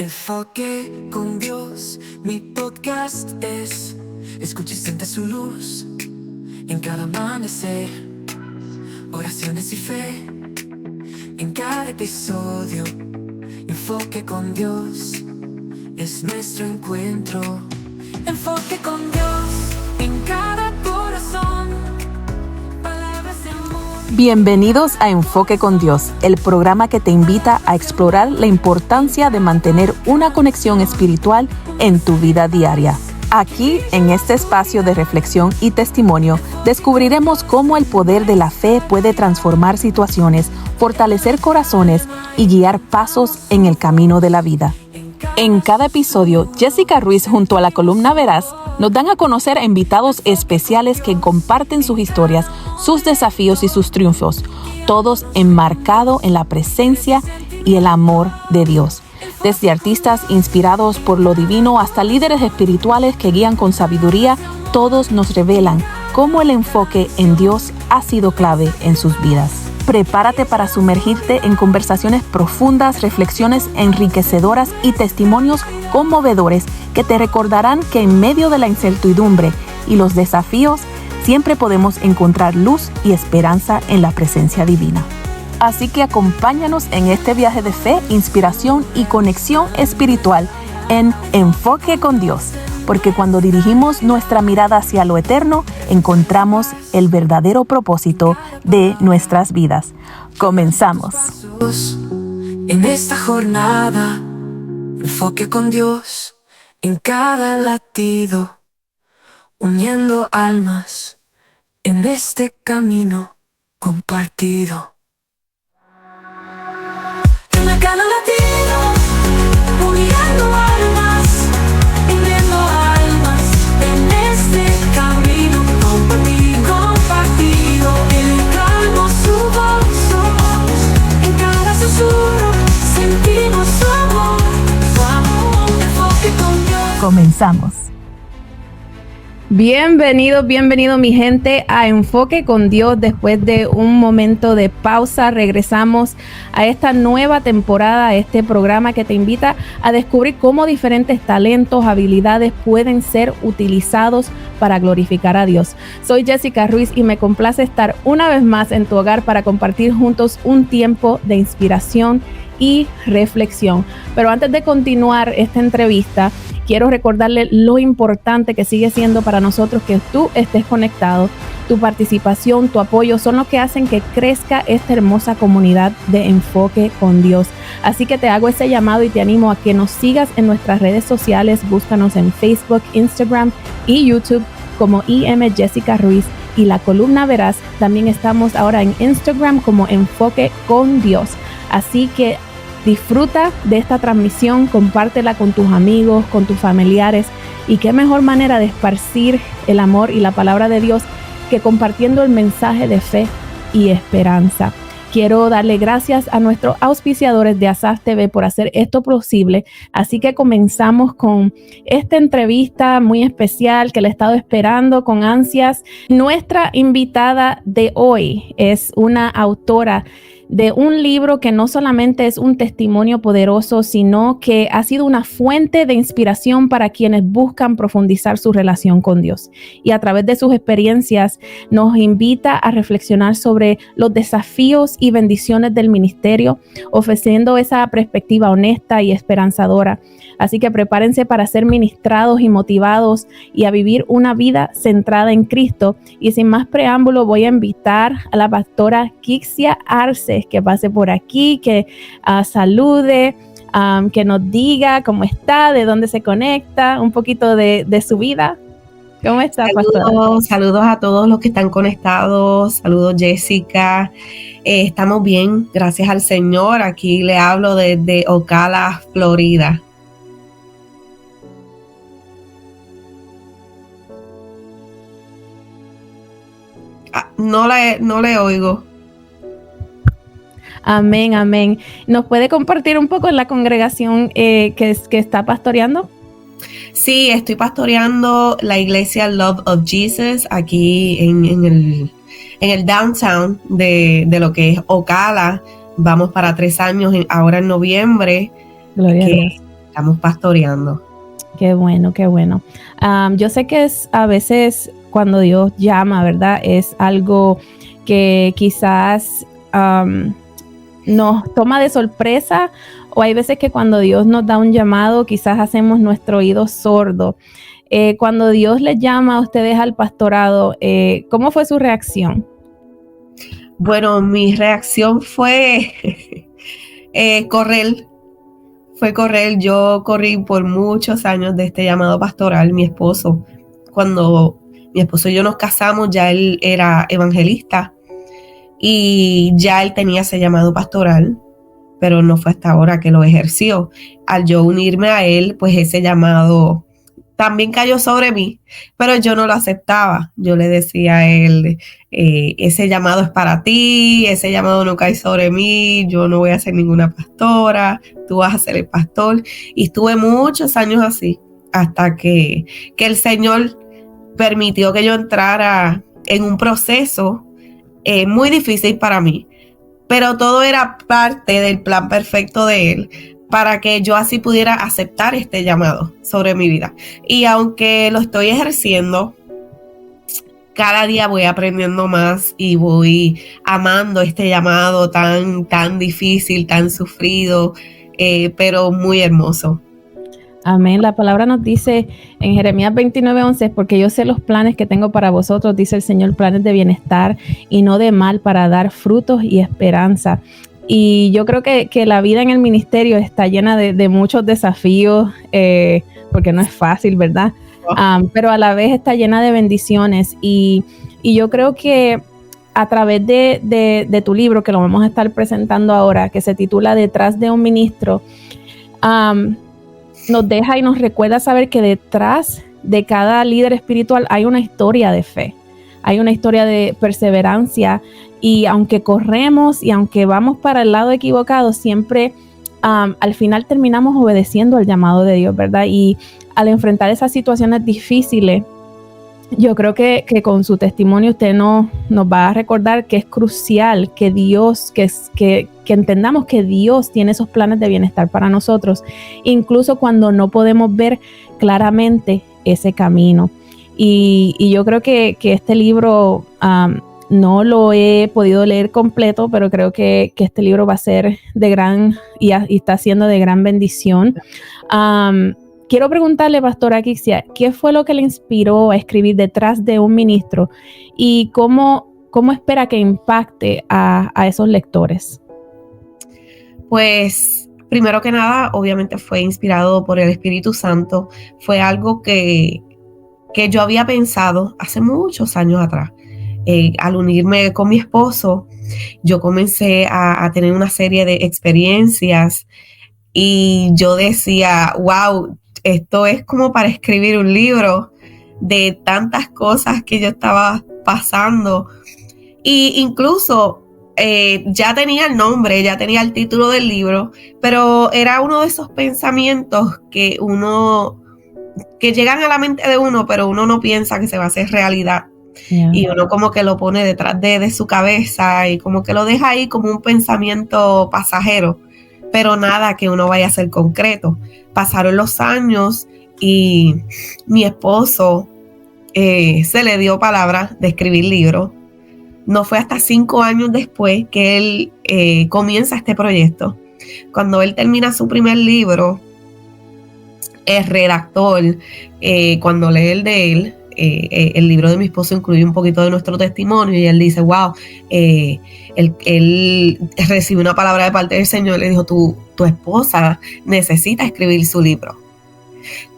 Enfoque con Dios, mi podcast es. Escucha y siente su luz en cada amanecer. Oraciones y fe en cada episodio. Enfoque con Dios es nuestro encuentro. Enfoque con Dios en cada corazón. Palabras de amor. Bienvenidos a Enfoque con Dios, el programa que te invita a explorar la importancia de mantener una conexión espiritual en tu vida diaria. Aquí, en este espacio de reflexión y testimonio, descubriremos cómo el poder de la fe puede transformar situaciones, fortalecer corazones y guiar pasos en el camino de la vida. En cada episodio, Jessica Ruiz junto a la columna Veraz nos dan a conocer a invitados especiales que comparten sus historias, sus desafíos y sus triunfos, todos enmarcados en la presencia y el amor de Dios. Desde artistas inspirados por lo divino hasta líderes espirituales que guían con sabiduría, todos nos revelan cómo el enfoque en Dios ha sido clave en sus vidas. Prepárate para sumergirte en conversaciones profundas, reflexiones enriquecedoras y testimonios conmovedores que te recordarán que en medio de la incertidumbre y los desafíos, siempre podemos encontrar luz y esperanza en la presencia divina. Así que acompáñanos en este viaje de fe, inspiración y conexión espiritual en Enfoque con Dios, porque cuando dirigimos nuestra mirada hacia lo eterno, encontramos el verdadero propósito de nuestras vidas. Comenzamos. En esta jornada, enfoque con Dios en cada latido, uniendo almas en este camino compartido. En cada latido, uniendo almas, uniendo almas en este camino compartido. Elevamos su voz, en cada susurro sentimos su amor, enfoque con Dios. Comenzamos. Bienvenido mi gente a Enfoque con Dios. Después de un momento de pausa, regresamos a esta nueva temporada, a este programa que te invita a descubrir cómo diferentes talentos, habilidades pueden ser utilizados para glorificar a Dios. Soy Jessica Ruiz y me complace estar una vez más en tu hogar para compartir juntos un tiempo de inspiración y reflexión. Pero antes de continuar esta entrevista, quiero recordarle lo importante que sigue siendo para nosotros que tú estés conectado. Tu participación, tu apoyo son lo que hacen que crezca esta hermosa comunidad de Enfoque con Dios. Así que te hago ese llamado y te animo a que nos sigas en nuestras redes sociales. Búscanos en Facebook, Instagram y YouTube como IM Jessica Ruiz y la columna Veraz. También estamos ahora en Instagram como Enfoque con Dios. Así que disfruta de esta transmisión, compártela con tus amigos, con tus familiares, y qué mejor manera de esparcir el amor y la palabra de Dios que compartiendo el mensaje de fe y esperanza. Quiero darle gracias a nuestros auspiciadores de Asaf TV por hacer esto posible, así que comenzamos con esta entrevista muy especial que le he estado esperando con ansias. Nuestra invitada de hoy es una autora de un libro que no solamente es un testimonio poderoso, sino que ha sido una fuente de inspiración para quienes buscan profundizar su relación con Dios. Y a través de sus experiencias nos invita a reflexionar sobre los desafíos y bendiciones del ministerio, ofreciendo esa perspectiva honesta y esperanzadora. Así que prepárense para ser ministrados y motivados y a vivir una vida centrada en Cristo. Y sin más preámbulo, voy a invitar a la pastora Kixia Arce que pase por aquí, que salude, que nos diga cómo está, de dónde se conecta, un poquito de su vida. ¿Cómo está, pastora? Saludos a todos los que están conectados. Saludos, Jessica. Estamos bien, gracias al Señor. Aquí le hablo desde Ocala, Florida. No le oigo. Amén, amén. ¿Nos puede compartir un poco en la congregación que está pastoreando? Sí, estoy pastoreando la iglesia Love of Jesus aquí en el downtown de lo que es Ocala. Vamos para 3 años ahora en noviembre. Gloria a Dios. estamos pastoreando. Qué bueno, qué bueno. Yo sé que a veces cuando Dios llama, ¿verdad? Es algo que quizás nos toma de sorpresa, o hay veces que cuando Dios nos da un llamado, quizás hacemos nuestro oído sordo. Cuando Dios les llama a ustedes al pastorado, ¿cómo fue su reacción? Bueno, mi reacción fue correr. Fue correr. Yo corrí por muchos años de este llamado pastoral. Cuando mi esposo y yo nos casamos, ya él era evangelista y ya él tenía ese llamado pastoral, pero no fue hasta ahora que lo ejerció. Al yo unirme a él, pues ese llamado también cayó sobre mí, pero yo no lo aceptaba. Yo le decía a él, ese llamado es para ti, ese llamado no cae sobre mí, yo no voy a ser ninguna pastora, tú vas a ser el pastor. Y estuve muchos años así, hasta que el Señor permitió que yo entrara en un proceso muy difícil para mí, pero todo era parte del plan perfecto de Él, para que yo así pudiera aceptar este llamado sobre mi vida. Y aunque lo estoy ejerciendo, cada día voy aprendiendo más y voy amando este llamado tan difícil, tan sufrido, pero muy hermoso. Amén. La palabra nos dice en Jeremías 29:11, porque yo sé los planes que tengo para vosotros, dice el Señor, planes de bienestar y no de mal, para dar frutos y esperanza. Y yo creo que la vida en el ministerio está llena de muchos desafíos, porque no es fácil, ¿verdad? Pero a la vez está llena de bendiciones. Y yo creo que a través de tu libro, que lo vamos a estar presentando ahora, que se titula Detrás de un ministro, nos deja y nos recuerda saber que detrás de cada líder espiritual hay una historia de fe, hay una historia de perseverancia, y aunque corremos y aunque vamos para el lado equivocado, siempre al final terminamos obedeciendo al llamado de Dios, ¿verdad? Y al enfrentar esas situaciones difíciles, yo creo que con su testimonio usted nos va a recordar que es crucial que Dios, que entendamos que Dios tiene esos planes de bienestar para nosotros, incluso cuando no podemos ver claramente ese camino. Y yo creo que este libro no lo he podido leer completo, pero creo que este libro va a ser de gran, y está siendo de gran bendición. Quiero preguntarle, pastora Kixia, ¿qué fue lo que le inspiró a escribir Detrás de un ministro? ¿Y cómo espera que impacte a esos lectores? Pues, primero que nada, obviamente fue inspirado por el Espíritu Santo. Fue algo que yo había pensado hace muchos años atrás. Al unirme con mi esposo, yo comencé a tener una serie de experiencias y yo decía, wow, esto es como para escribir un libro de tantas cosas que yo estaba pasando. Y incluso ya tenía el nombre, ya tenía el título del libro, pero era uno de esos pensamientos que llegan a la mente de uno, pero uno no piensa que se va a hacer realidad. Yeah. Y uno como que lo pone detrás de su cabeza y como que lo deja ahí como un pensamiento pasajero, pero nada que uno vaya a hacer concreto. Pasaron los años y mi esposo se le dio palabra de escribir libros. No fue hasta 5 años después que él comienza este proyecto. Cuando él termina su primer libro, el redactor, cuando lee el de él, el libro de mi esposo incluye un poquito de nuestro testimonio y él dice, wow, él recibió una palabra de parte del Señor, le dijo, tu esposa necesita escribir su libro.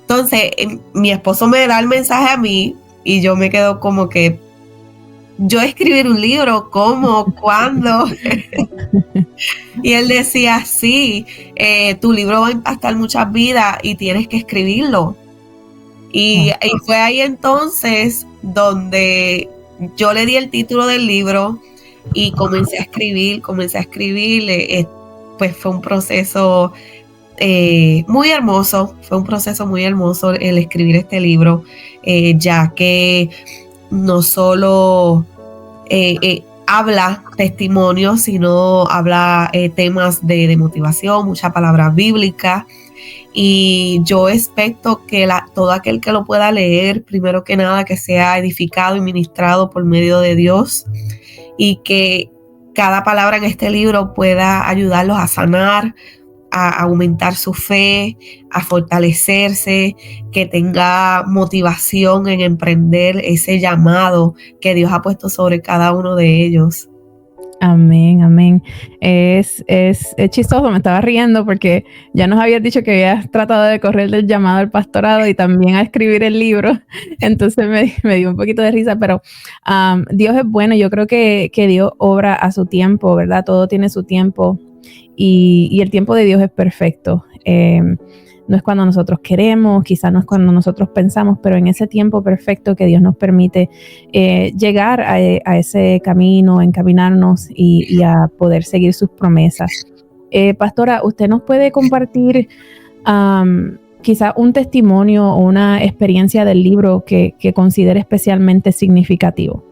Entonces, mi esposo me da el mensaje a mí y yo me quedo como que, yo escribir un libro, ¿cómo? ¿Cuándo? Y él decía, sí, tu libro va a impactar muchas vidas y tienes que escribirlo. Y fue ahí entonces donde yo le di el título del libro y comencé a escribir, pues fue un proceso muy hermoso, el escribir este libro, ya que no solo habla testimonios, sino habla temas de motivación, mucha palabra bíblica. y yo expecto que todo aquel que lo pueda leer, primero que nada, que sea edificado y ministrado por medio de Dios, y que cada palabra en este libro pueda ayudarlos a sanar, a aumentar su fe, a fortalecerse, que tenga motivación en emprender ese llamado que Dios ha puesto sobre cada uno de ellos. Amén, amén. Es chistoso, me estaba riendo porque ya nos habías dicho que habías tratado de correr del llamado al pastorado y también a escribir el libro, entonces me dio un poquito de risa, pero Dios es bueno. Yo creo que Dios obra a su tiempo, ¿verdad? Todo tiene su tiempo y el tiempo de Dios es perfecto. No es cuando nosotros queremos, quizás no es cuando nosotros pensamos, pero en ese tiempo perfecto que Dios nos permite llegar a ese camino, encaminarnos y a poder seguir sus promesas. Pastora, ¿usted nos puede compartir quizás un testimonio o una experiencia del libro que considere especialmente significativo?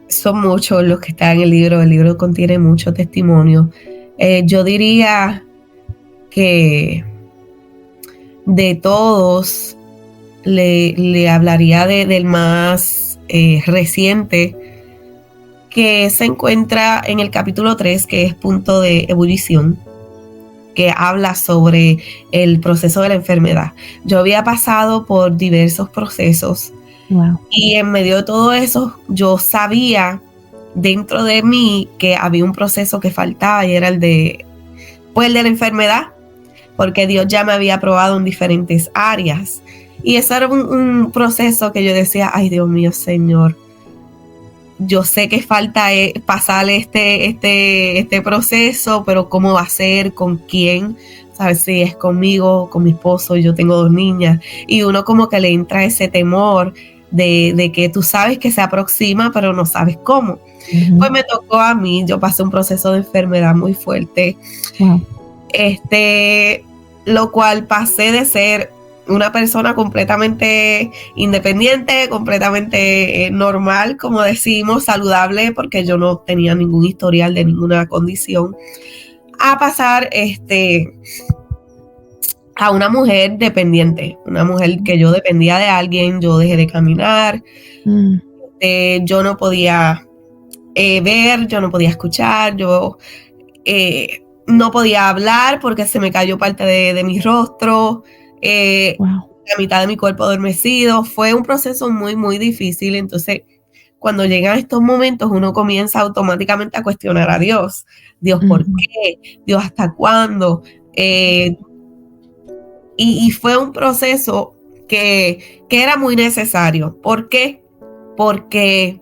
Son muchos los que están en el libro contiene muchos testimonios. Yo diría que de todos le hablaría del más reciente, que se encuentra en el capítulo 3, que es Punto de Ebullición, que habla sobre el proceso de la enfermedad. Yo había pasado por diversos procesos. Wow. Y en medio de todo eso yo sabía dentro de mí que había un proceso que faltaba, y era el de la enfermedad, porque Dios ya me había probado en diferentes áreas, y eso era un proceso que yo decía, ay Dios mío, Señor, yo sé que falta pasar este proceso, pero ¿cómo va a ser? ¿Con quién? ¿Sabes? Si es conmigo, con mi esposo, yo tengo 2 niñas, y uno como que le entra ese temor de que tú sabes que se aproxima, pero no sabes cómo. Uh-huh. Pues me tocó a mí, yo pasé un proceso de enfermedad muy fuerte, wow. Lo cual pasé de ser una persona completamente independiente, completamente normal, como decimos, saludable, porque yo no tenía ningún historial de ninguna condición, a pasar a una mujer dependiente, una mujer que yo dependía de alguien. Yo dejé de caminar, yo no podía ver, yo no podía escuchar, yo no podía hablar porque se me cayó parte de mi rostro, wow. La mitad de mi cuerpo adormecido. Fue un proceso muy, muy difícil. Entonces, cuando llegan estos momentos, uno comienza automáticamente a cuestionar a Dios. Dios, ¿por qué? Dios, ¿hasta cuándo? Y fue un proceso que era muy necesario. ¿Por qué? Porque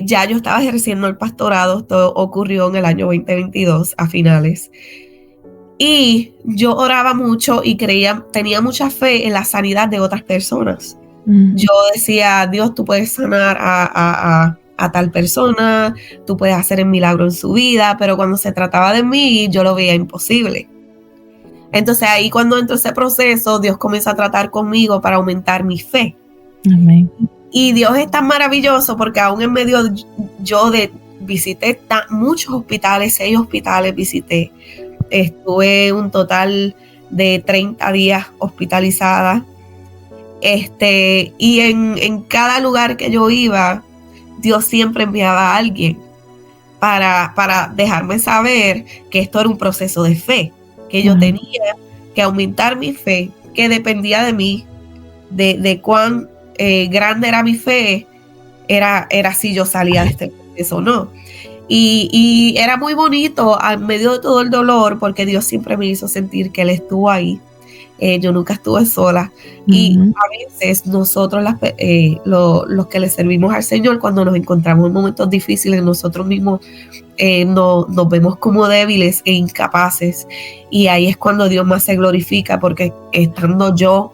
ya yo estaba ejerciendo el pastorado. Esto ocurrió en el año 2022, a finales. Y yo oraba mucho y tenía mucha fe en la sanidad de otras personas. Yo decía, Dios, tú puedes sanar a tal persona, tú puedes hacer el milagro en su vida, pero cuando se trataba de mí, yo lo veía imposible. Entonces ahí, cuando entró ese proceso, Dios comienza a tratar conmigo para aumentar mi fe. Amén. Y Dios es tan maravilloso, porque aún en medio visité muchos hospitales, 6 hospitales visité. Estuve un total de 30 días hospitalizada. Y en cada lugar que yo iba, Dios siempre enviaba a alguien para dejarme saber que esto era un proceso de fe, que yo tenía que aumentar mi fe, que dependía de mí, de cuán grande era mi fe, era si yo salía de este proceso o no. Y era muy bonito en medio de todo el dolor, porque Dios siempre me hizo sentir que Él estuvo ahí. Yo nunca estuve sola. Y a veces nosotros los que le servimos al Señor, cuando nos encontramos en momentos difíciles, nosotros mismos nos vemos como débiles e incapaces, y ahí es cuando Dios más se glorifica, porque estando yo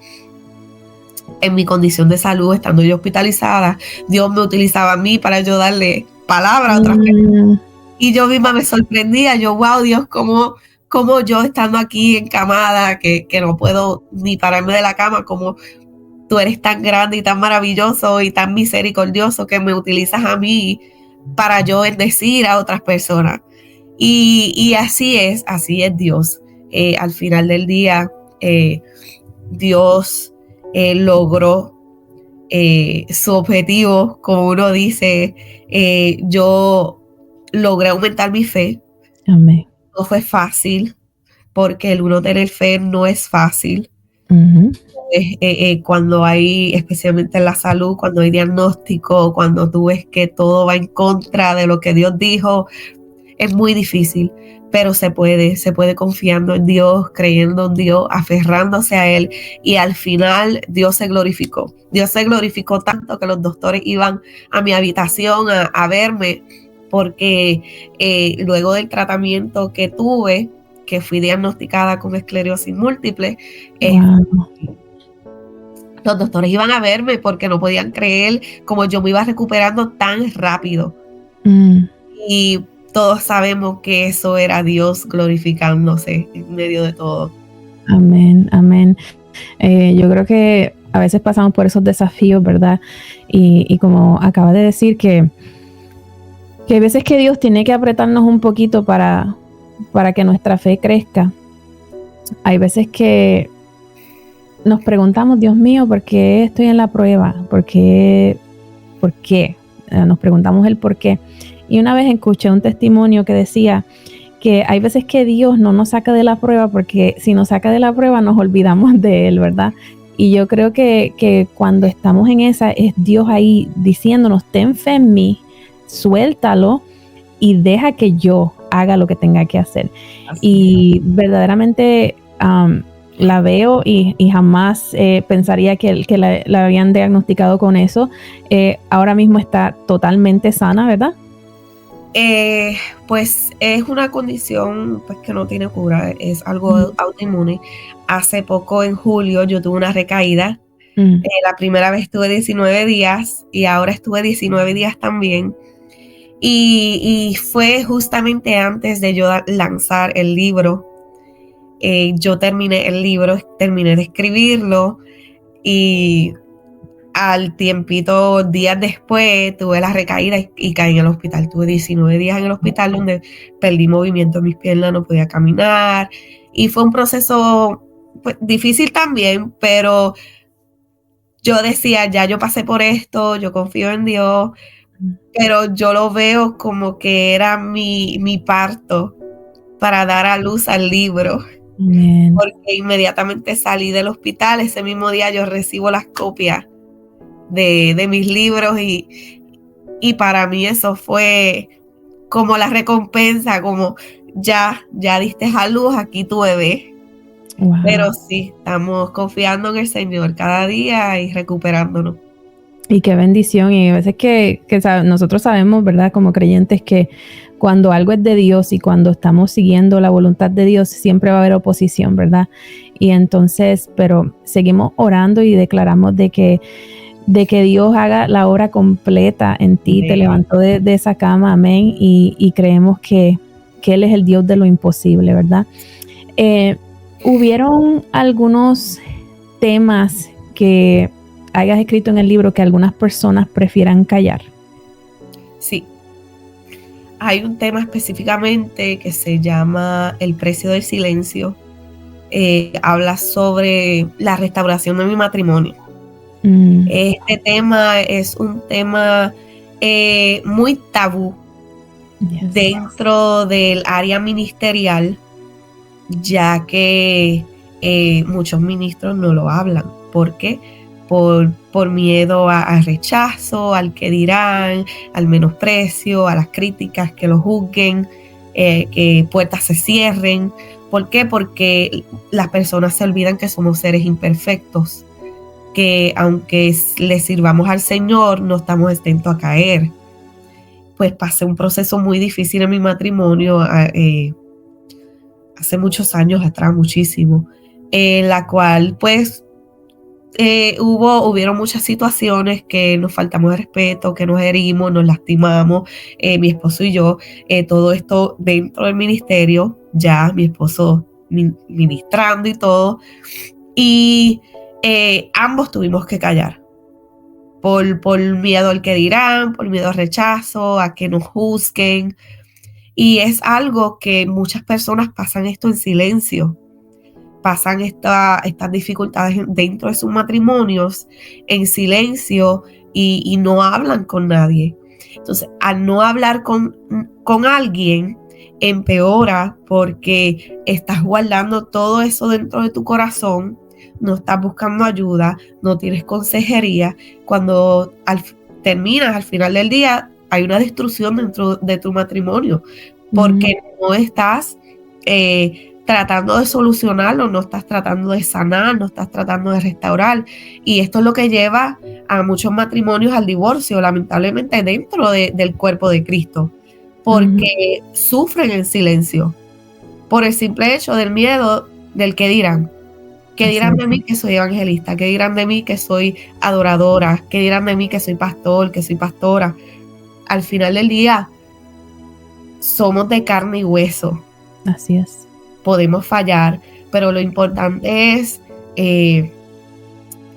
en mi condición de salud, estando yo hospitalizada, Dios me utilizaba a mí para yo darle palabra a otras personas, y yo misma me sorprendía. Yo, wow, Dios, como yo estando aquí encamada, que no puedo ni pararme de la cama, como tú eres tan grande y tan maravilloso y tan misericordioso, que me utilizas a mí para yo bendecir a otras personas. Y así es Dios. Al final del día, Dios logró su objetivo, como uno dice. Yo logré aumentar mi fe. Amén. No fue fácil, porque el uno tener fe no es fácil. Uh-huh. Cuando hay, especialmente en la salud, cuando hay diagnóstico, cuando tú ves que todo va en contra de lo que Dios dijo, es muy difícil, pero se puede confiando en Dios, creyendo en Dios, aferrándose a Él, y al final Dios se glorificó. Dios se glorificó tanto que los doctores iban a mi habitación a verme, porque luego del tratamiento que tuve, que fui diagnosticada con esclerosis múltiple, Wow. los doctores iban a verme porque no podían creer cómo yo me iba recuperando tan rápido. Y todos sabemos que eso era Dios glorificándose en medio de todo. Amén, amén. Yo creo que a veces pasamos por esos desafíos, ¿verdad? Y como acabas de decir, que hay veces que Dios tiene que apretarnos un poquito para que nuestra fe crezca. Hay veces que nos preguntamos, Dios mío, ¿por qué estoy en la prueba? ¿Por qué? Nos preguntamos el por qué. Y una vez escuché un testimonio que decía que hay veces que Dios no nos saca de la prueba, porque si nos saca de la prueba nos olvidamos de Él, ¿verdad? Y yo creo que cuando estamos en esa, es Dios ahí diciéndonos, ten fe en mí, suéltalo y deja que yo haga lo que tenga que hacer. Y verdaderamente la veo y jamás pensaría que la habían diagnosticado con eso. Ahora mismo está totalmente sana, ¿verdad? Pues es una condición pues, que no tiene cura, es algo autoinmune. Hace poco, en julio, yo tuve una recaída. La primera vez estuve 19 días y ahora estuve 19 días también. Y fue justamente antes de yo lanzar el libro. Yo terminé el libro, terminé de escribirlo, y al tiempito, días después, tuve la recaída y caí en el hospital. Tuve 19 días en el hospital donde perdí movimiento en mis piernas, no podía caminar. Y fue un proceso pues, difícil también, pero yo decía, ya yo pasé por esto, yo confío en Dios, pero yo lo veo como que era mi parto para dar a luz al libro. Amén. Porque inmediatamente salí del hospital, ese mismo día yo recibo las copias de mis libros y para mí eso fue como la recompensa, como ya diste a luz, aquí tu bebé. Wow. Pero sí, estamos confiando en el Señor cada día y recuperándonos. Y qué bendición. Y a veces que nosotros sabemos, ¿verdad? Como creyentes, que cuando algo es de Dios y cuando estamos siguiendo la voluntad de Dios, siempre va a haber oposición, ¿verdad? Y entonces, pero seguimos orando y declaramos de que Dios haga la obra completa en ti. Amén. Te levantó de esa cama, amén, y creemos que Él es el Dios de lo imposible, ¿verdad? ¿Hubieron algunos temas que hayas escrito en el libro que algunas personas prefieran callar? Sí. Hay un tema específicamente que se llama El precio del silencio. Habla sobre la restauración de mi matrimonio. Este tema es un tema muy tabú dentro del área ministerial, ya que muchos ministros no lo hablan. ¿Por qué? Por miedo al rechazo, al que dirán, al menosprecio, a las críticas, que lo juzguen, que puertas se cierren. ¿Por qué? Porque las personas se olvidan que somos seres imperfectos, que aunque le sirvamos al Señor, no estamos exentos a caer. Pues pasé un proceso muy difícil en mi matrimonio hace muchos años atrás, muchísimo, en la cual pues hubieron muchas situaciones que nos faltamos de respeto, que nos herimos, nos lastimamos, mi esposo y yo, todo esto dentro del ministerio, ya mi esposo ministrando y todo, y ambos tuvimos que callar por miedo al que dirán, por miedo al rechazo, a que nos juzguen. Y es algo que muchas personas pasan esto en silencio, pasan estas dificultades dentro de sus matrimonios en silencio y no hablan con nadie. Entonces, al no hablar con alguien, empeora porque estás guardando todo eso dentro de tu corazón, no estás buscando ayuda, no tienes consejería. Cuando terminas al final del día, hay una destrucción dentro de tu matrimonio porque no estás tratando de solucionarlo, no estás tratando de sanar, no estás tratando de restaurar. Y esto es lo que lleva a muchos matrimonios al divorcio, lamentablemente dentro del cuerpo de Cristo, porque sufren en silencio por el simple hecho del miedo del que dirán. ¿Qué dirán de mí que soy evangelista? ¿Qué dirán de mí que soy adoradora? ¿Qué dirán de mí que soy pastor, que soy pastora? Al final del día, somos de carne y hueso. Así es. Podemos fallar, pero lo importante es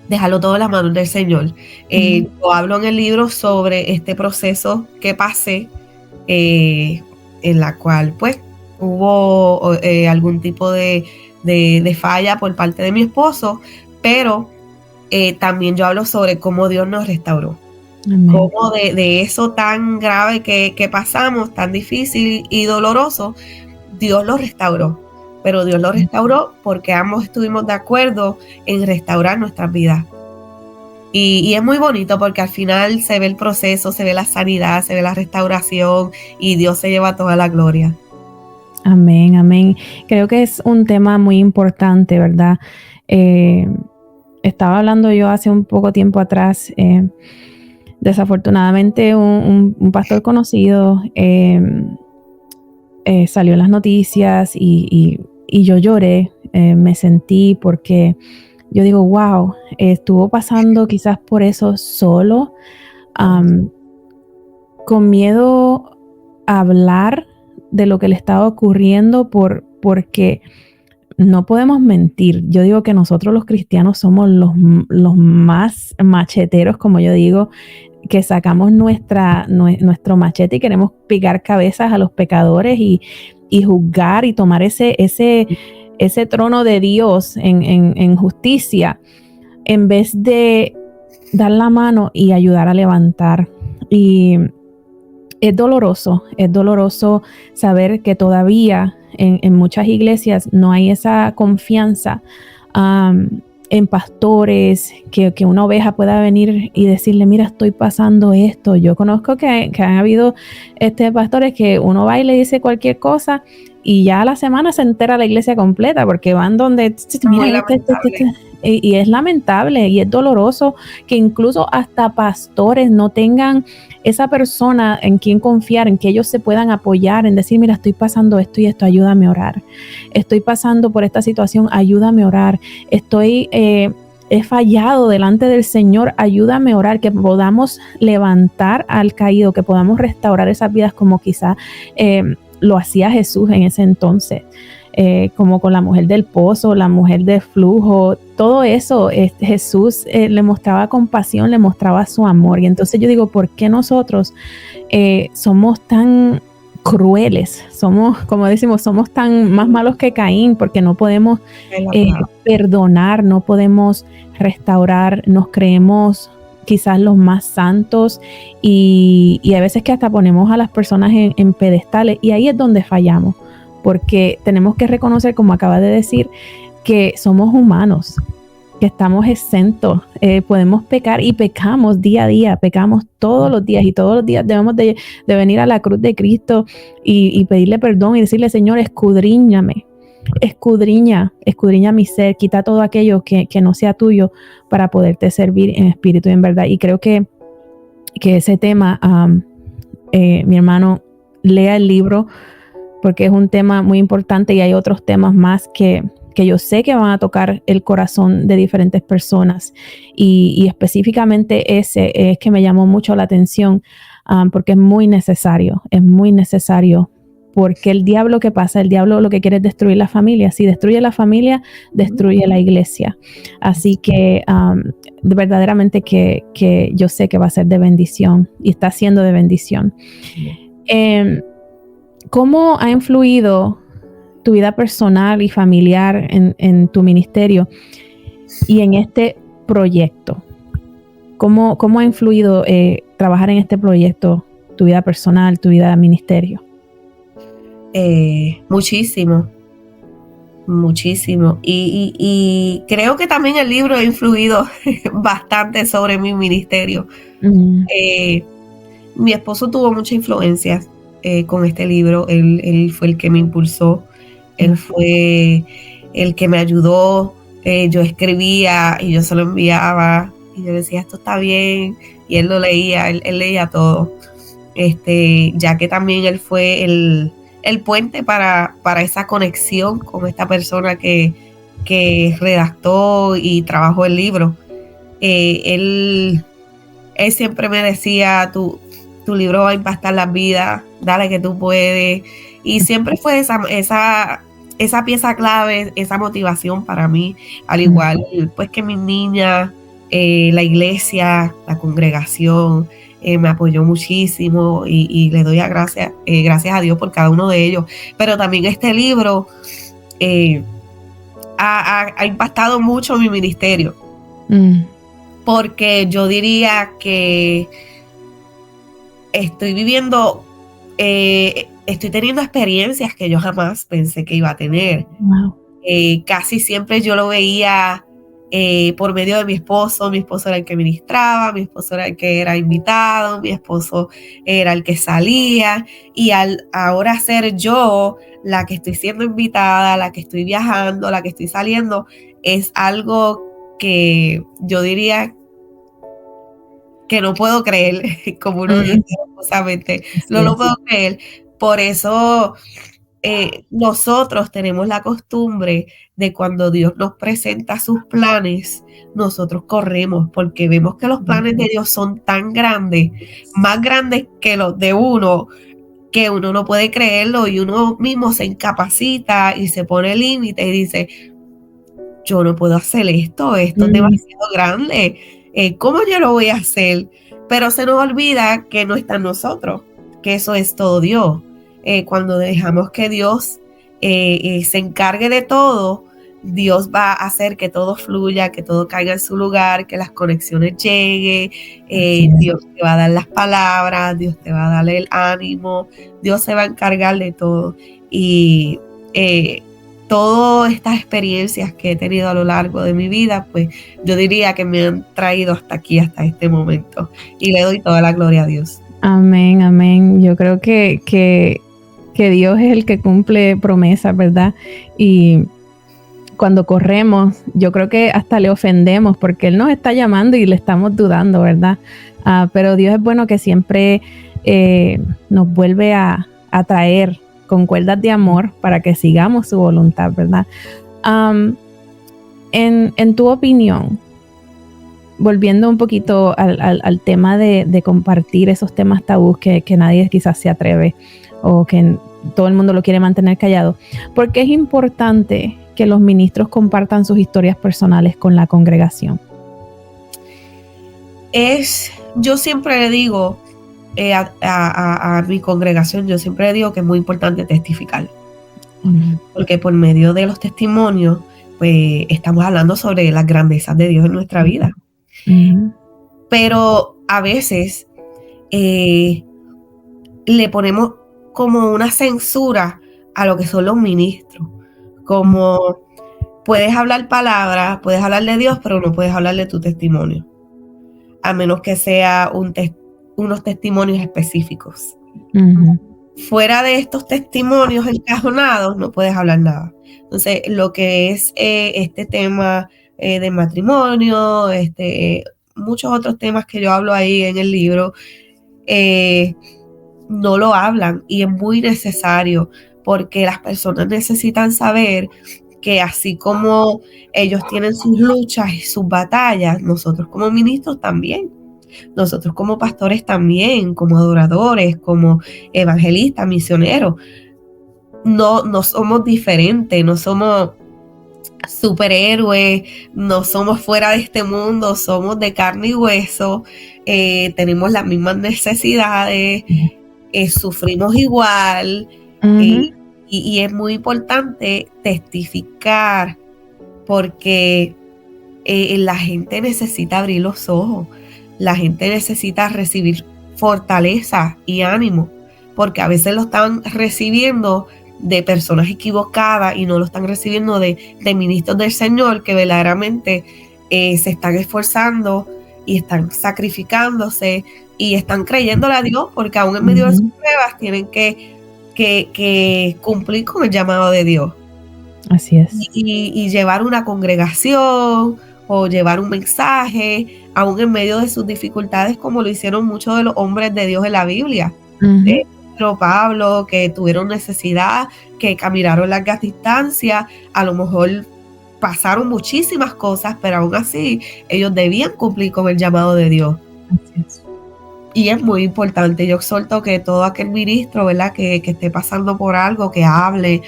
dejarlo todo en las manos del Señor. Yo hablo en el libro sobre este proceso que pasé, en la cual pues hubo algún tipo de falla por parte de mi esposo, pero también yo hablo sobre cómo Dios nos restauró. Amén. Cómo de eso tan grave que pasamos, tan difícil y doloroso, Dios lo restauró. Pero Dios lo restauró porque ambos estuvimos de acuerdo en restaurar nuestras vidas. Y es muy bonito porque al final se ve el proceso, se ve la sanidad, se ve la restauración y Dios se lleva toda la gloria. Amén, amén. Creo que es un tema muy importante, ¿verdad? Estaba hablando yo hace un poco tiempo atrás, desafortunadamente un pastor conocido salió en las noticias y yo lloré, me sentí porque yo digo, wow, estuvo pasando quizás por eso solo, con miedo a hablar de lo que le estaba ocurriendo porque no podemos mentir. Yo digo que nosotros los cristianos somos los más macheteros, como yo digo, que sacamos nuestro machete y queremos picar cabezas a los pecadores y juzgar y tomar ese trono de Dios en justicia, en vez de dar la mano y ayudar a levantar. Y es doloroso saber que todavía en muchas iglesias no hay esa confianza en pastores, que una oveja pueda venir y decirle, mira, estoy pasando esto. Yo conozco que han habido pastores que uno va y le dice cualquier cosa y ya a la semana se entera la iglesia completa porque van donde... Mira, y es lamentable y es doloroso que incluso hasta pastores no tengan esa persona en quien confiar, en que ellos se puedan apoyar, en decir, mira, estoy pasando esto y esto, ayúdame a orar. Estoy pasando por esta situación, ayúdame a orar. He fallado delante del Señor, ayúdame a orar, que podamos levantar al caído, que podamos restaurar esas vidas como quizá lo hacía Jesús en ese entonces. Como con la mujer del pozo, la mujer del flujo, todo eso, Jesús le mostraba compasión, le mostraba su amor. Y entonces yo digo, ¿por qué nosotros somos tan crueles? Somos, como decimos, somos tan más malos que Caín, porque no podemos perdonar, no podemos restaurar, nos creemos quizás los más santos y a veces que hasta ponemos a las personas en pedestales, y ahí es donde fallamos. Porque tenemos que reconocer, como acaba de decir, que somos humanos, que estamos exentos, podemos pecar y pecamos día a día, pecamos todos los días y todos los días debemos de venir a la cruz de Cristo y pedirle perdón y decirle, Señor, escudriñame, escudriña mi ser, quita todo aquello que no sea tuyo para poderte servir en espíritu y en verdad. Y creo que ese tema, mi hermano, lea el libro, porque es un tema muy importante y hay otros temas más que yo sé que van a tocar el corazón de diferentes personas y específicamente ese es que me llamó mucho la atención, porque es muy necesario, porque el diablo, ¿qué pasa? El diablo lo que quiere es destruir la familia. Si destruye la familia, destruye la iglesia. Así que verdaderamente que yo sé que va a ser de bendición y está siendo de bendición. ¿cómo ha influido tu vida personal y familiar en tu ministerio y en este proyecto? ¿Cómo ha influido trabajar en este proyecto, tu vida personal, tu vida de ministerio? Muchísimo. Y creo que también el libro ha influido bastante sobre mi ministerio. Mi esposo tuvo mucha influencia con este libro. Él fue el que me impulsó. Él fue el que me ayudó. Yo escribía y yo se lo enviaba. Y yo decía, esto está bien. Y él lo leía, él leía todo. Ya que también él fue el puente para esa conexión con esta persona que redactó y trabajó el libro. Él siempre me decía, tu libro va a impactar las vidas, dale que tú puedes. Y siempre fue esa pieza clave, esa motivación para mí, al igual pues que mis niñas, la iglesia, la congregación, me apoyó muchísimo y le doy gracias a Dios por cada uno de ellos. Pero también este libro ha impactado mucho mi ministerio, porque yo diría que estoy teniendo experiencias que yo jamás pensé que iba a tener. Wow. Casi siempre yo lo veía por medio de mi esposo era el que ministraba, mi esposo era el que era invitado, mi esposo era el que salía, y al ahora ser yo la que estoy siendo invitada, la que estoy viajando, la que estoy saliendo, es algo que yo diría que no puedo creer, como uno dice, justamente, no lo puedo creer. Por eso nosotros tenemos la costumbre de cuando Dios nos presenta sus planes, nosotros corremos porque vemos que los planes de Dios son tan grandes, más grandes que los de uno, que uno no puede creerlo y uno mismo se incapacita y se pone límite y dice, yo no puedo hacer esto es demasiado grande, ¿cómo yo lo voy a hacer? Pero se nos olvida que no está en nosotros, que eso es todo Dios. Cuando dejamos que Dios se encargue de todo, Dios va a hacer que todo fluya, que todo caiga en su lugar, que las conexiones lleguen, Dios te va a dar las palabras, Dios te va a dar el ánimo, Dios se va a encargar de todo. Y todas estas experiencias que he tenido a lo largo de mi vida, pues yo diría que me han traído hasta aquí, hasta este momento. Y le doy toda la gloria a Dios. Amén, amén. Yo creo que Dios es el que cumple promesas, ¿verdad? Y cuando corremos, yo creo que hasta le ofendemos porque Él nos está llamando y le estamos dudando, ¿verdad? Pero Dios es bueno, que siempre nos vuelve a traer con cuerdas de amor para que sigamos su voluntad, ¿verdad? En tu opinión, volviendo un poquito al tema de compartir esos temas tabús que nadie quizás se atreve o que todo el mundo lo quiere mantener callado, ¿por qué es importante que los ministros compartan sus historias personales con la congregación? Yo siempre le digo a mi congregación, yo siempre le digo que es muy importante testificar, porque por medio de los testimonios, pues estamos hablando sobre las grandezas de Dios en nuestra vida. Pero a veces le ponemos como una censura a lo que son los ministros, como puedes hablar palabras, puedes hablar de Dios, pero no puedes hablar de tu testimonio, a menos que sea unos testimonios específicos. Fuera de estos testimonios encajonados, no puedes hablar nada. Entonces, lo que es este tema de matrimonio, muchos otros temas que yo hablo ahí en el libro, no lo hablan, y es muy necesario, porque las personas necesitan saber que así como ellos tienen sus luchas y sus batallas, nosotros como ministros también, nosotros como pastores también, como adoradores, como evangelistas, misioneros, no somos diferentes, no somos superhéroes, no somos fuera de este mundo, somos de carne y hueso, tenemos las mismas necesidades, sufrimos igual, Y es muy importante testificar porque la gente necesita abrir los ojos, la gente necesita recibir fortaleza y ánimo, porque a veces lo están recibiendo de personas equivocadas y no lo están recibiendo de ministros del Señor que verdaderamente se están esforzando y están sacrificándose y están creyéndole a Dios, porque aún en medio de sus pruebas tienen que cumplir con el llamado de Dios. Así es. Y llevar una congregación o llevar un mensaje, aún en medio de sus dificultades, como lo hicieron muchos de los hombres de Dios en la Biblia. Pedro, Pablo, que tuvieron necesidad, que caminaron largas distancias, a lo mejor pasaron muchísimas cosas, pero aún así ellos debían cumplir con el llamado de Dios. Así es. Y es muy importante, yo exhorto que todo aquel ministro, ¿verdad?, que esté pasando por algo, que hable,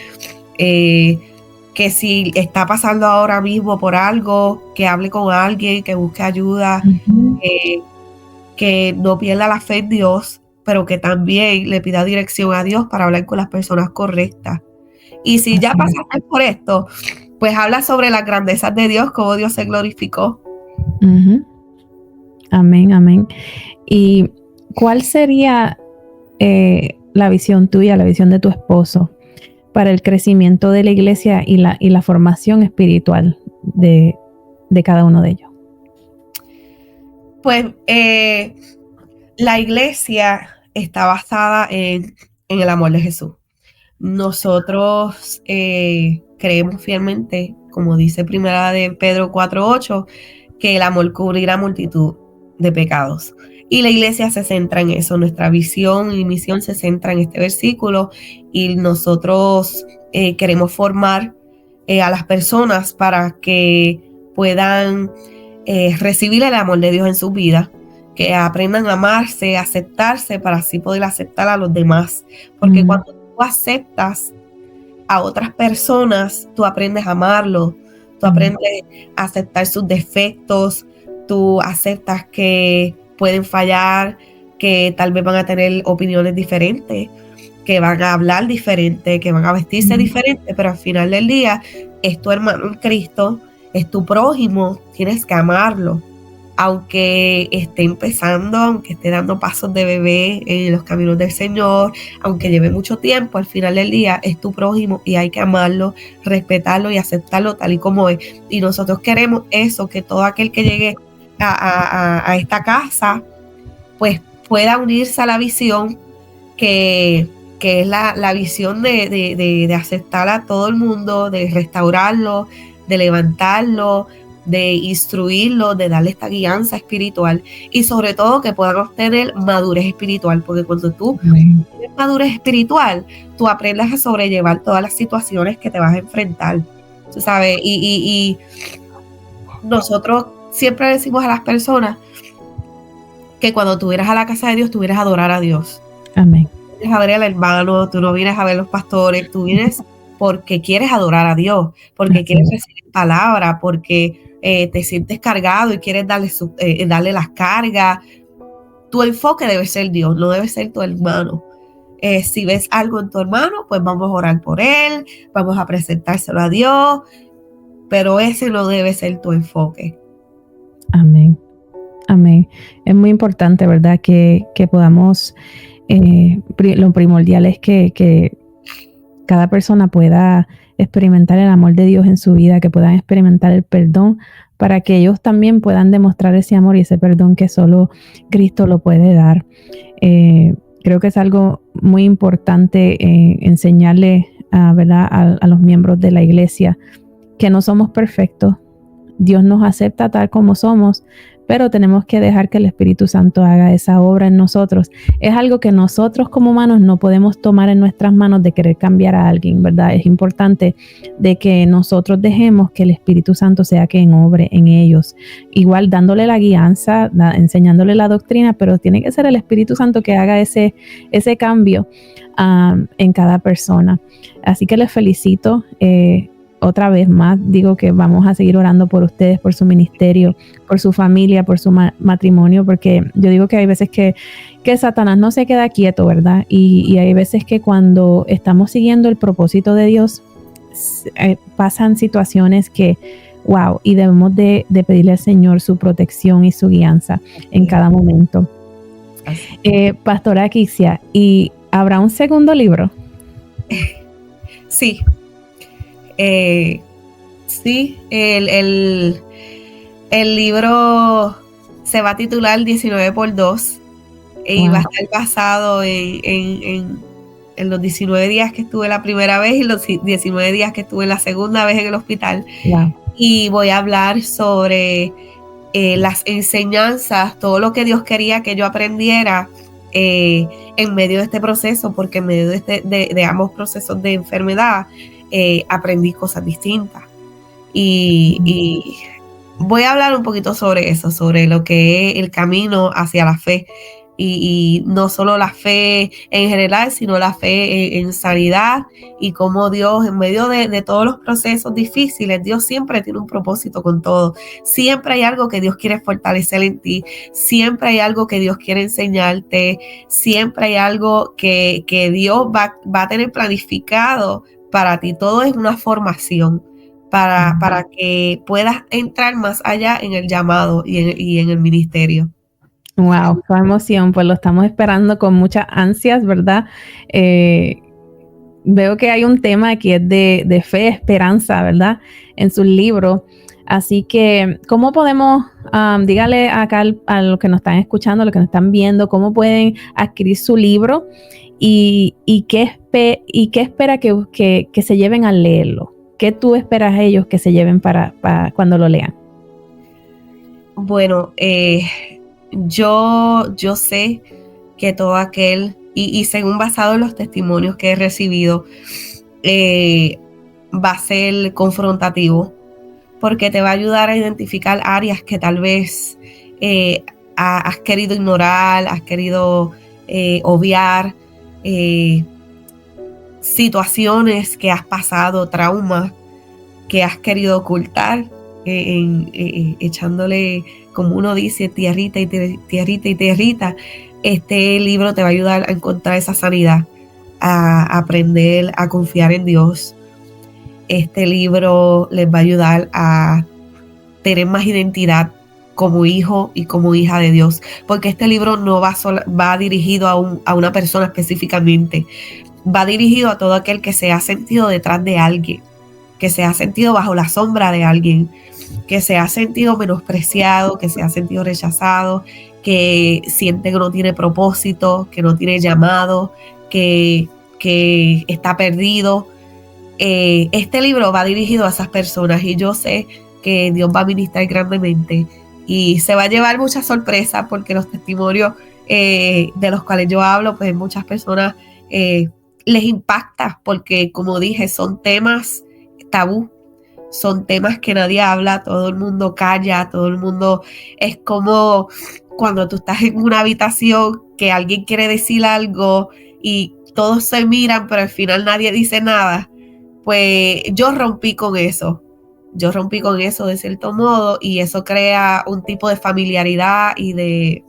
que si está pasando ahora mismo por algo, que hable con alguien, que busque ayuda, que no pierda la fe en Dios, pero que también le pida dirección a Dios para hablar con las personas correctas. Y si ya pasaste por esto, pues habla sobre las grandezas de Dios, cómo Dios se glorificó. Amén, amén. ¿Y cuál sería la visión tuya, la visión de tu esposo para el crecimiento de la iglesia y la formación espiritual de cada uno de ellos? Pues la iglesia está basada en el amor de Jesús. Nosotros creemos fielmente, como dice primera de Pedro 4:8, que el amor cubrirá multitud de pecados. Y la iglesia se centra en eso. Nuestra visión y misión se centra en este versículo y nosotros queremos formar a las personas para que puedan recibir el amor de Dios en su vida, que aprendan a amarse, a aceptarse para así poder aceptar a los demás. Porque cuando tú aceptas a otras personas, tú aprendes a amarlo, tú aprendes a aceptar sus defectos, tú aceptas que pueden fallar, que tal vez van a tener opiniones diferentes, que van a hablar diferente, que van a vestirse diferente, pero al final del día es tu hermano en Cristo, es tu prójimo, tienes que amarlo. Aunque esté empezando, aunque esté dando pasos de bebé en los caminos del Señor, aunque lleve mucho tiempo, al final del día es tu prójimo y hay que amarlo, respetarlo y aceptarlo tal y como es. Y nosotros queremos eso, que todo aquel que llegue a esta casa, pues pueda unirse a la visión que es la visión de aceptar a todo el mundo, de restaurarlo, de levantarlo, de instruirlo, de darle esta guianza espiritual y sobre todo que puedan obtener madurez espiritual, porque cuando tú tienes madurez espiritual, tú aprendes a sobrellevar todas las situaciones que te vas a enfrentar, tú sabes, y nosotros siempre decimos a las personas que cuando tú vienes a la casa de Dios, tú vienes a adorar a Dios. Amén. Tú vienes a ver al hermano, tú no vienes a ver los pastores, tú vienes porque quieres adorar a Dios, porque quieres recibir palabra, porque te sientes cargado y quieres darle las cargas. Tu enfoque debe ser Dios, no debe ser tu hermano. Si ves algo en tu hermano, pues vamos a orar por él, vamos a presentárselo a Dios, pero ese no debe ser tu enfoque. Amén. Amén. Es muy importante, ¿verdad? Que podamos, lo primordial es que cada persona pueda experimentar el amor de Dios en su vida, que puedan experimentar el perdón para que ellos también puedan demostrar ese amor y ese perdón que solo Cristo lo puede dar. Creo que es algo muy importante enseñarle, ¿verdad? a los miembros de la iglesia que no somos perfectos. Dios nos acepta tal como somos, pero tenemos que dejar que el Espíritu Santo haga esa obra en nosotros. Es algo que nosotros como humanos no podemos tomar en nuestras manos de querer cambiar a alguien, ¿verdad? Es importante de que nosotros dejemos que el Espíritu Santo sea quien obre en ellos. Igual dándole la guianza, enseñándole la doctrina, pero tiene que ser el Espíritu Santo que haga ese cambio en cada persona. Así que les felicito. otra vez más digo que vamos a seguir orando por ustedes, por su ministerio, por su familia, por su matrimonio, porque yo digo que hay veces que Satanás no se queda quieto, ¿verdad? Y hay veces que cuando estamos siguiendo el propósito de Dios, pasan situaciones que, wow, y debemos de pedirle al Señor su protección y su guianza en cada momento. Pastora Kixia, ¿y habrá un segundo libro? Sí. Sí, el libro se va a titular 19x2 y va a estar basado en los 19 días que estuve la primera vez y los 19 días que estuve la segunda vez en el hospital. Wow. Y voy a hablar sobre las enseñanzas, todo lo que Dios quería que yo aprendiera en medio de este proceso, porque en medio de ambos procesos de enfermedad aprendí cosas distintas. Y voy a hablar un poquito sobre eso, sobre lo que es el camino hacia la fe. Y no solo la fe en general, sino la fe en sanidad, y cómo Dios, en medio de todos los procesos difíciles, Dios siempre tiene un propósito con todo. Siempre hay algo que Dios quiere fortalecer en ti, siempre hay algo que Dios quiere enseñarte, siempre hay algo que Dios va a tener planificado para ti. Todo es una formación para que puedas entrar más allá en el llamado y en el ministerio. Wow, qué emoción, pues lo estamos esperando con muchas ansias, ¿verdad? Veo que hay un tema que es de fe, esperanza, ¿verdad? En su libro. Así que, ¿cómo podemos, dígale acá a los que nos están escuchando, a los que nos están viendo, cómo pueden adquirir su libro y qué espera que se lleven al leerlo? ¿Qué tú esperas a ellos que se lleven para cuando lo lean? Bueno, yo sé que todo aquel, y según basado en los testimonios que he recibido, va a ser confrontativo, porque te va a ayudar a identificar áreas que tal vez has querido ignorar, has querido obviar, situaciones que has pasado, traumas que has querido ocultar, echándole, como uno dice, tierrita y tierrita. Este libro te va a ayudar a encontrar esa sanidad, a aprender a confiar en Dios. Este libro les va a ayudar a tener más identidad como hijo y como hija de Dios, porque este libro no va dirigido a una persona específicamente, va dirigido a todo aquel que se ha sentido detrás de alguien, que se ha sentido bajo la sombra de alguien, que se ha sentido menospreciado, que se ha sentido rechazado, que siente que no tiene propósito, que no tiene llamado, que está perdido. Este libro va dirigido a esas personas, y yo sé que Dios va a ministrar grandemente y se va a llevar muchas sorpresas, porque los testimonios de los cuales yo hablo, pues muchas personas les impacta, porque como dije, son temas tabú, son temas que nadie habla, todo el mundo calla, todo el mundo, es como cuando tú estás en una habitación que alguien quiere decir algo y todos se miran, pero al final nadie dice nada. Pues yo rompí con eso de cierto modo, y eso crea un tipo de familiaridad y de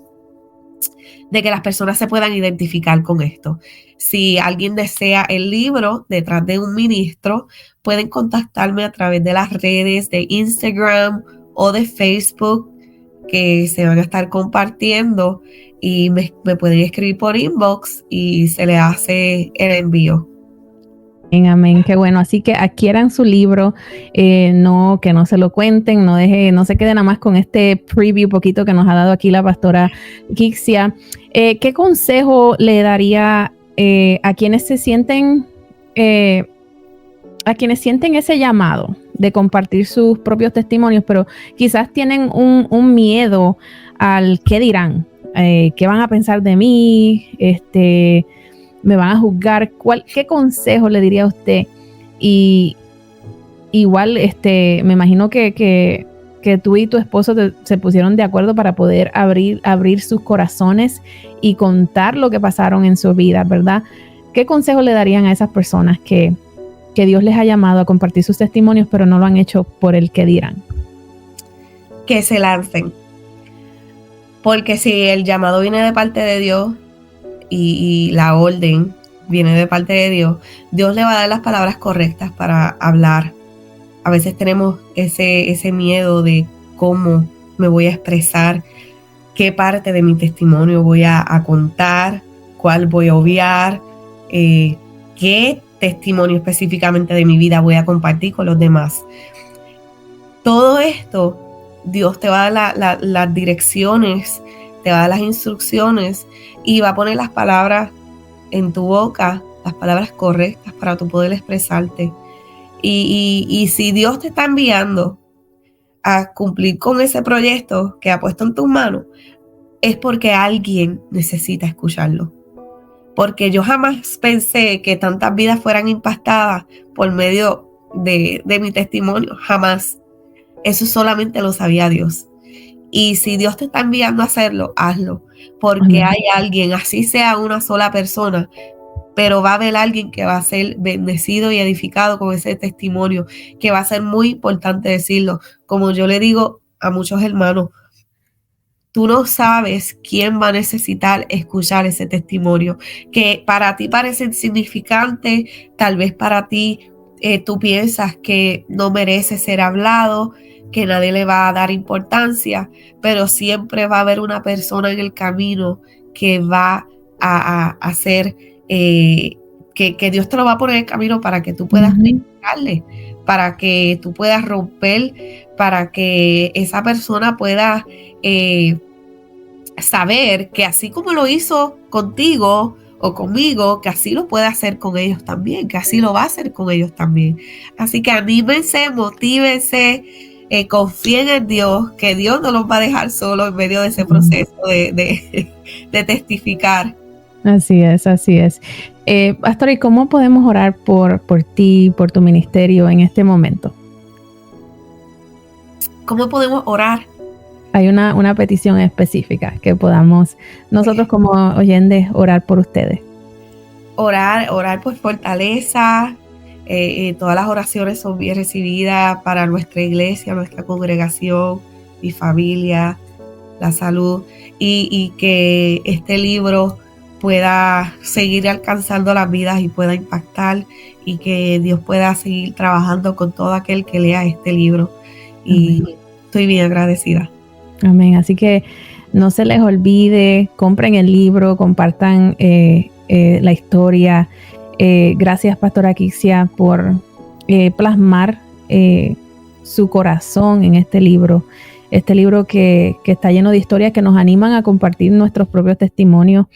que las personas se puedan identificar con esto. Si alguien desea el libro Detrás de un Ministro, pueden contactarme a través de las redes de Instagram o de Facebook, que se van a estar compartiendo, y me pueden escribir por inbox y se le hace el envío. Amén, qué bueno. Así que adquieran su libro, que no se lo cuenten, no se queden nada más con este preview poquito que nos ha dado aquí la pastora Kixia. ¿Qué consejo le daría a quienes sienten ese llamado de compartir sus propios testimonios, pero quizás tienen un miedo al qué dirán, qué van a pensar de mí, me van a juzgar? ¿Qué consejo le diría a usted? Y igual, me imagino que tú y tu esposo se pusieron de acuerdo para poder abrir sus corazones y contar lo que pasaron en su vida, ¿verdad? ¿Qué consejo le darían a esas personas que que Dios les ha llamado a compartir sus testimonios, pero no lo han hecho por el que dirán? Que se lancen. Porque si el llamado viene de parte de Dios y la orden viene de parte de Dios, Dios le va a dar las palabras correctas para hablar. A veces tenemos ese miedo de cómo me voy a expresar, qué parte de mi testimonio voy a contar, cuál voy a obviar, qué testimonio específicamente de mi vida voy a compartir con los demás. Todo esto, Dios te va a dar las direcciones, te va a dar las instrucciones y va a poner las palabras en tu boca, las palabras correctas para tu poder expresarte. Y si Dios te está enviando a cumplir con ese proyecto que ha puesto en tus manos, es porque alguien necesita escucharlo. Porque yo jamás pensé que tantas vidas fueran impactadas por medio de mi testimonio, jamás. Eso solamente lo sabía Dios. Y si Dios te está enviando a hacerlo, hazlo. Porque hay alguien, así sea una sola persona, pero va a haber alguien que va a ser bendecido y edificado con ese testimonio, que va a ser muy importante decirlo. Como yo le digo a muchos hermanos, tú no sabes quién va a necesitar escuchar ese testimonio, que para ti parece insignificante, tal vez para ti tú piensas que no merece ser hablado, que nadie le va a dar importancia, pero siempre va a haber una persona en el camino que va a hacer, que Dios te lo va a poner en el camino para que tú puedas explicarle, para que tú puedas romper, para que esa persona pueda saber que así como lo hizo contigo o conmigo, que así lo puede hacer con ellos también, que así lo va a hacer con ellos también. Así que anímense, motívense, confíen en Dios, que Dios no los va a dejar solos en medio de ese proceso de testificar. Así es, así es. Pastor, ¿y cómo podemos orar por ti, por tu ministerio en este momento? ¿Cómo podemos orar? Hay una petición específica que podamos nosotros como oyentes orar por ustedes. Orar por fortaleza. Todas las oraciones son bien recibidas para nuestra iglesia, nuestra congregación, mi familia, la salud, y que este libro pueda seguir alcanzando las vidas y pueda impactar, y que Dios pueda seguir trabajando con todo aquel que lea este libro. Y estoy bien agradecida. Amén. Así que no se les olvide, compren el libro, compartan la historia. Gracias, Pastora Kixia, por plasmar su corazón en este libro que está lleno de historias que nos animan a compartir nuestros propios testimonios,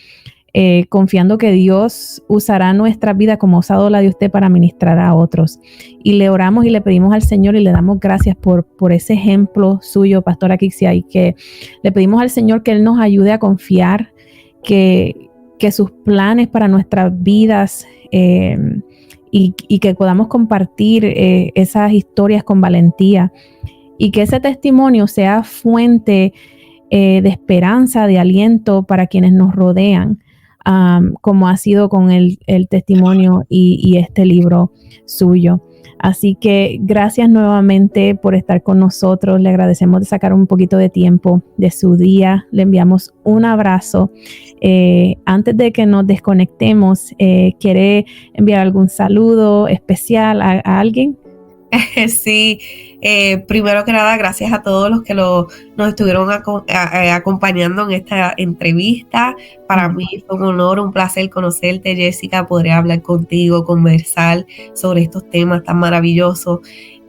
confiando que Dios usará nuestra vida como ha usado la de usted para ministrar a otros. Y le oramos y le pedimos al Señor y le damos gracias por ese ejemplo suyo, Pastora Kixia, y que le pedimos al Señor que Él nos ayude a confiar que sus planes para nuestras vidas y que podamos compartir esas historias con valentía, y que ese testimonio sea fuente de esperanza, de aliento para quienes nos rodean, como ha sido con el testimonio y este libro suyo. Así que gracias nuevamente por estar con nosotros. Le agradecemos de sacar un poquito de tiempo de su día. Le enviamos un abrazo. Antes de que nos desconectemos, ¿quiere enviar algún saludo especial a alguien? Sí, primero que nada, gracias a todos los que nos estuvieron acompañando en esta entrevista. Para mí fue un honor, un placer conocerte, Jessica, poder hablar contigo, conversar sobre estos temas tan maravillosos.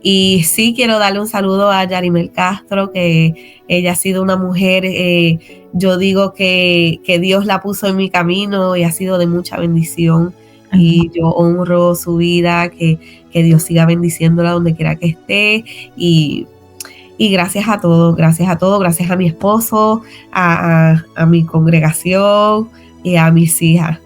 Y sí, quiero darle un saludo a Yarimel Castro, que ella ha sido una mujer, yo digo que Dios la puso en mi camino y ha sido de mucha bendición. Y yo honro su vida, que Dios siga bendiciéndola donde quiera que esté. Y gracias a todos, gracias a mi esposo, a mi congregación y a mis hijas.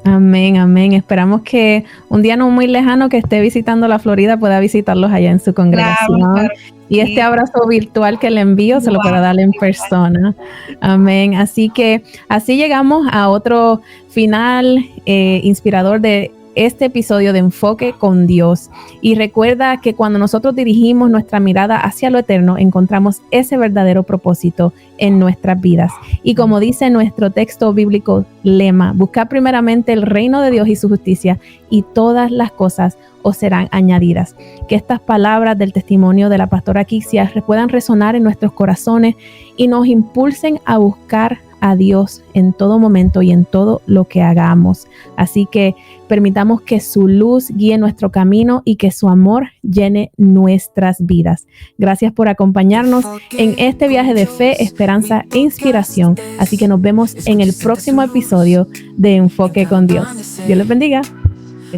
Amén, amén. Esperamos que un día no muy lejano que esté visitando la Florida pueda visitarlos allá en su congregación. Claro, y este abrazo virtual que le envío se lo pueda dar en persona. Amén. Así que así llegamos a otro final inspirador de este episodio de Enfoque con Dios. Y recuerda que cuando nosotros dirigimos nuestra mirada hacia lo eterno, encontramos ese verdadero propósito en nuestras vidas. Y como dice nuestro texto bíblico lema, buscad primeramente el reino de Dios y su justicia, y todas las cosas os serán añadidas. Que estas palabras del testimonio de la pastora Kixia puedan resonar en nuestros corazones y nos impulsen a buscar a Dios en todo momento y en todo lo que hagamos. Así que permitamos que su luz guíe nuestro camino y que su amor llene nuestras vidas. Gracias por acompañarnos en este viaje de fe, esperanza e inspiración. Así que nos vemos en el próximo episodio de Enfoque con Dios. Dios les bendiga.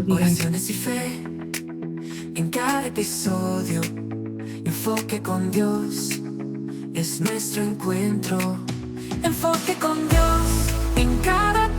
Oraciones y fe en cada episodio. Enfoque con Dios es nuestro encuentro. Enfoque con Dios en cada